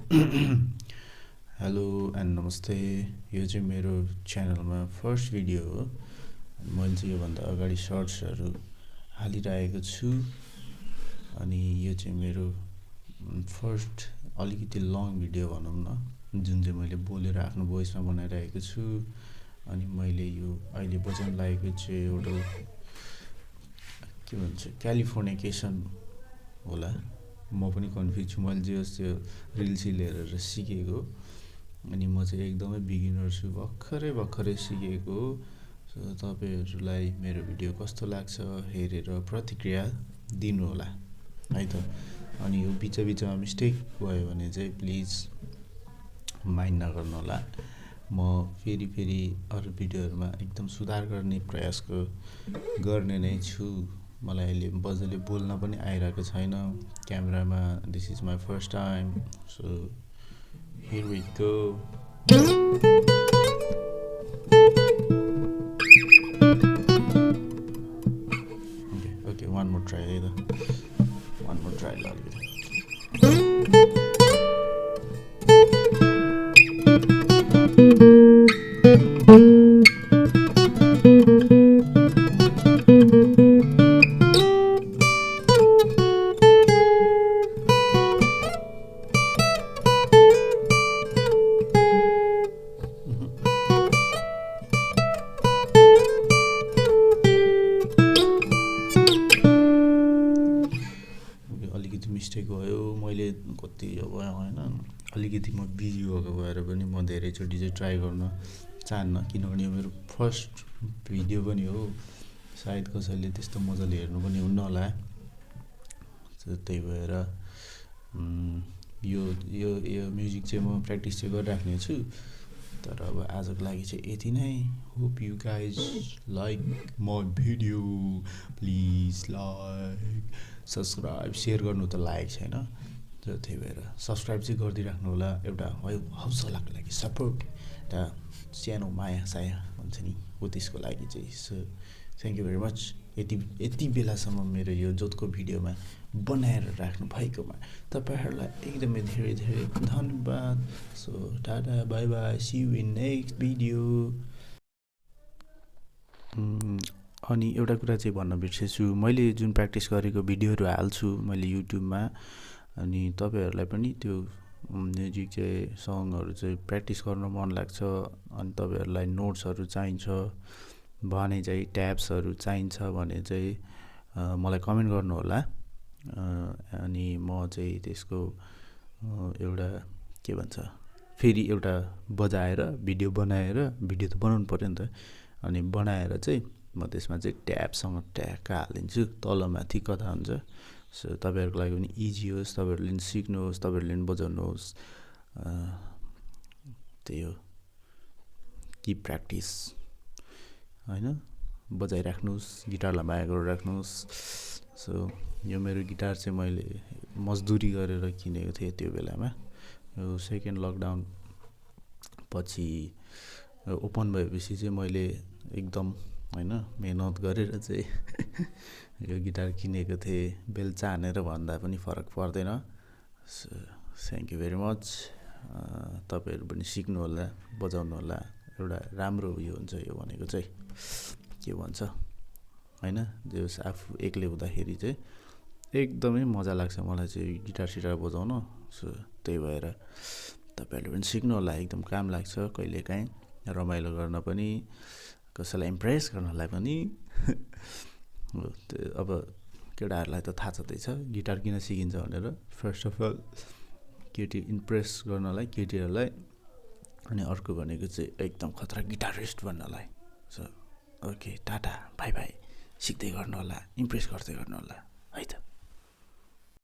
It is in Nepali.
हेलो एन्ड नमस्ते। यो चाहिँ मेरो च्यानलमा फर्स्ट भिडियो हो। मैले चाहिँ योभन्दा अगाडि सर्ट्सहरू हालिरहेको छु अनि यो चाहिँ मेरो फर्स्ट अलिकति लङ भिडियो भनौँ न, जुन चाहिँ मैले बोलेर आफ्नो भोइसमा बनाइरहेको छु। अनि मैले यो अहिले बजाउन लागेको चाहिँ एउटा के भन्छ क्यालिफोर्निकेसन होला। म पनि कन्फ्युज छु। मैले जे होस् त्यो रिल्स हेरेर सिकेको अनि म चाहिँ एकदमै बिगिनर छु, भर्खरै सिकेको हो। सो तपाईँहरूलाई मेरो भिडियो कस्तो लाग्छ हेरेर प्रतिक्रिया दिनुहोला है त। अनि यो बिचमा मिस्टेक भयो भने चाहिँ प्लिज माइन्ड नगर्नुहोला। म फेरि अरू भिडियोहरूमा एकदम सुधार गर्ने प्रयास गर्ने नै छु। मलाई अहिले मजाले बोल्न पनि आइरहेको छैन क्यामेरामा। This is my first time. So here we go. Okay one more try है त। वान मोर ट्राई ल अलिकति। अलिकति मिस्टेक भयो। मैले कति भयो होइन, अलिकति म बिजी भएको भएर पनि म धेरैचोटि चाहिँ ट्राई गर्न चाहन्न, किनभने यो मेरो फर्स्ट भिडियो पनि हो। सायद कसैले त्यस्तो मजाले हेर्नु पनि हुन्न होला। त्यही भएर यो म्युजिक चाहिँ म प्र्याक्टिस चाहिँ गरिराख्ने छु। तर अब आजको लागि चाहिँ यति नै। Hope you guys like my video. Please like subscribe share गर्नु त लायक छैन, र त्यही भएर सब्सक्राइब चाहिँ गरिदिइराख्नु होला। एउटा हौसलाको लागि, सपोर्ट, एउटा सानो माया साया हुन्छ नि, हो त्यसको लागि चाहिँ। So thank you very much यति बेलासम्म मेरो यो जोतको भिडियोमा बनाएर राख्नु भएकोमा तपाईँहरूलाई एकदमै धेरै धन्यवाद। So tata bye bye, see you in next video. अनि एउटा कुरा चाहिँ भन्न बिर्सेछु, मैले जुन प्र्याक्टिस गरेको भिडियोहरू हाल्छु मैले युट्युबमा, अनि तपाईँहरूलाई पनि त्यो म्युजिक चाहिँ सङहरू चाहिँ प्र्याक्टिस गर्न मन लाग्छ अनि तपाईँहरूलाई नोट्सहरू चाहिन्छ भने चाहिँ, ट्याब्सहरू चाहिन्छ भने चाहिँ मलाई कमेन्ट गर्नुहोला। अनि म चाहिँ त्यसको एउटा के भन्छ फेरि एउटा बजाएर भिडियो बनाएर, भिडियो त बनाउनु पऱ्यो नि त, अनि बनाएर चाहिँ म त्यसमा चाहिँ ट्याबसँग ट्याक्क हालिदिन्छु, तलमाथि कता हुन्छ। सो तपाईँहरूको लागि पनि इजी होस्, तपाईँहरूले पनि सिक्नुहोस्, तपाईँहरूले पनि बजाउनुहोस्। त्यही हो, किप प्र्याक्टिस होइन, बजाइराख्नुहोस्, गिटारलाई माया गरिराख्नुहोस्। सो यो मेरो गिटार चाहिँ मैले मजदुरी गरेर किनेको थिएँ त्यो बेलामा। यो सेकेन्ड लकडाउन पछि ओपन भएपछि चाहिँ मैले एकदम होइन मेहनत गरेर चाहिँ यो गिटार किनेको थिएँ। बेल्चा हानेर भन्दा पनि फरक पर्दैन। So thank you very much. तपाईँहरू पनि सिक्नु होला, बजाउनु होला। एउटा राम्रो उयो हुन्छ यो भनेको चाहिँ, के भन्छ होइन, जो आफू एक्लै हुँदाखेरि चाहिँ एकदमै मजा लाग्छ मलाई चाहिँ गिटार सिटार बजाउन। सो त्यही भएर तपाईँहरूले पनि सिक्नु होला, एकदम काम लाग्छ कहिलेकाहीँ, रमाइलो गर्न पनि, कसैलाई इम्प्रेस गर्नलाई पनि। अब केटाहरूलाई त थाहा छँदैछ गिटार किन सिकिन्छ भनेर। फर्स्ट अफ अल केटी इम्प्रेस गर्नलाई केटीहरूलाई, अनि अर्को भनेको चाहिँ एकदम खतरा गिटारिस्ट बन्नलाई। So okay tata bye bye, सिक्दै गर्नु होला, इम्प्रेस गर्दै गर्नु होला।